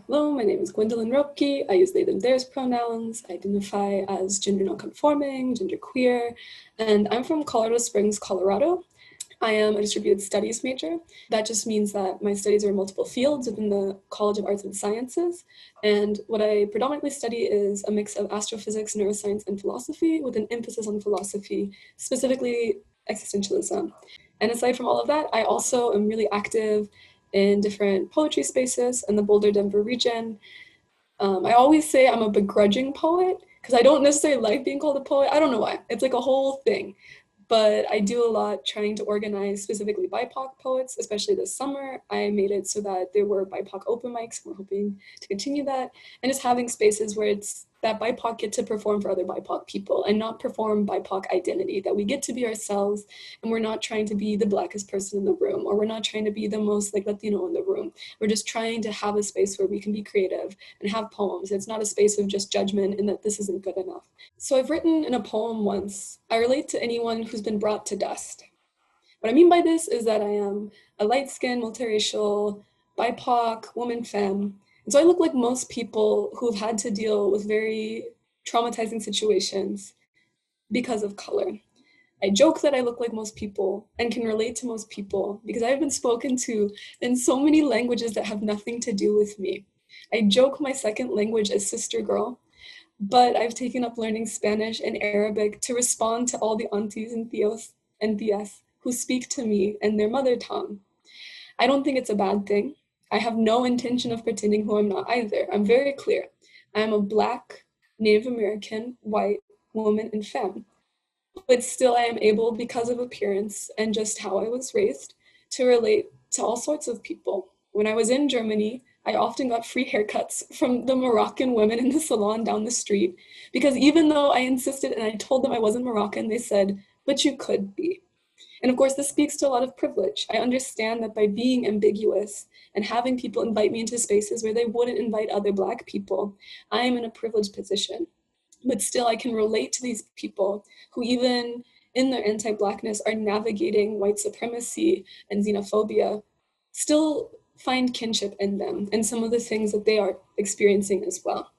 Hello, my name is Gwendalynn Roebke. I use they, them, theirs pronouns. I identify as gender nonconforming, genderqueer, and I'm from Colorado Springs, Colorado. I am a distributed studies major. That just means that my studies are in multiple fields within the College of Arts and Sciences. And what I predominantly study is a mix of astrophysics, neuroscience, and philosophy with an emphasis on philosophy, specifically existentialism. And aside from all of that, I also am really active in different poetry spaces in the Boulder, Denver region. I always say I'm a begrudging poet because I don't necessarily like being called a poet. I don't know why. It's like a whole thing. But I do a lot trying to organize specifically BIPOC poets, especially this summer. I made it so that there were BIPOC open mics. We're hoping to continue that. And just having spaces where it's that BIPOC get to perform for other BIPOC people and not perform BIPOC identity, that we get to be ourselves and we're not trying to be the blackest person in the room, or we're not trying to be the most like Latino in the room. We're just trying to have a space where we can be creative and have poems. It's not a space of just judgment and that this isn't good enough. So I've written in a poem once, I relate to anyone who's been brought to dust. What I mean by this is that I am a light-skinned, multiracial, BIPOC, woman femme. And so I look like most people who've had to deal with very traumatizing situations because of color. I joke that I look like most people and can relate to most people because I've been spoken to in so many languages that have nothing to do with me. I joke my second language is sister girl, but I've taken up learning Spanish and Arabic to respond to all the aunties and tios and tias who speak to me in their mother tongue. I don't think it's a bad thing. I have no intention of pretending who I'm not either. I'm very clear. I am a Black, Native American, white woman and femme. But still, I am able, because of appearance and just how I was raised, to relate to all sorts of people. When I was in Germany, I often got free haircuts from the Moroccan women in the salon down the street because even though I insisted and I told them I wasn't Moroccan, they said, but you could be. And of course, this speaks to a lot of privilege. I understand that by being ambiguous and having people invite me into spaces where they wouldn't invite other Black people, I am in a privileged position. But still, I can relate to these people who, even in their anti Blackness, are navigating white supremacy and xenophobia, still find kinship in them and some of the things that they are experiencing as well.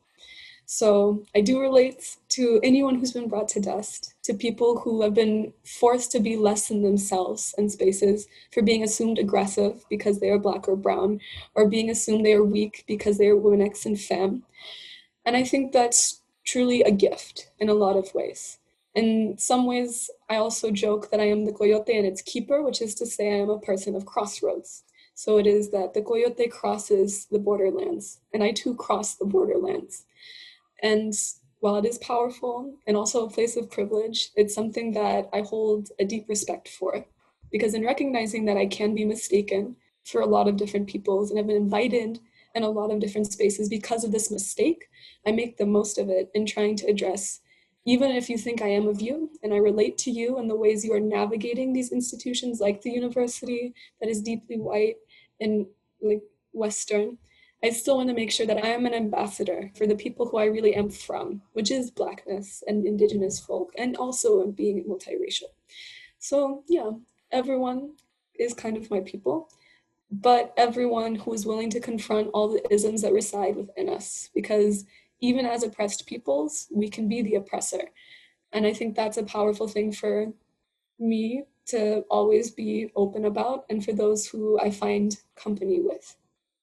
So I do relate to anyone who's been brought to dust, to people who have been forced to be less than themselves in spaces for being assumed aggressive because they are Black or brown, or being assumed they are weak because they are women X and femme. And I think that's truly a gift in a lot of ways. In some ways, I also joke that I am the coyote and its keeper, which is to say I am a person of crossroads. So it is that the coyote crosses the borderlands, and I too cross the borderlands. And while it is powerful and also a place of privilege, it's something that I hold a deep respect for. Because in recognizing that I can be mistaken for a lot of different peoples and have been invited in a lot of different spaces because of this mistake, I make the most of it in trying to address, even if you think I am of you and I relate to you and the ways you are navigating these institutions like the university that is deeply white and like Western, I still want to make sure that I am an ambassador for the people who I really am from, which is Blackness and Indigenous folk, and also being multiracial. So yeah, everyone is kind of my people, but everyone who is willing to confront all the isms that reside within us, because even as oppressed peoples, we can be the oppressor. And I think that's a powerful thing for me to always be open about and for those who I find company with.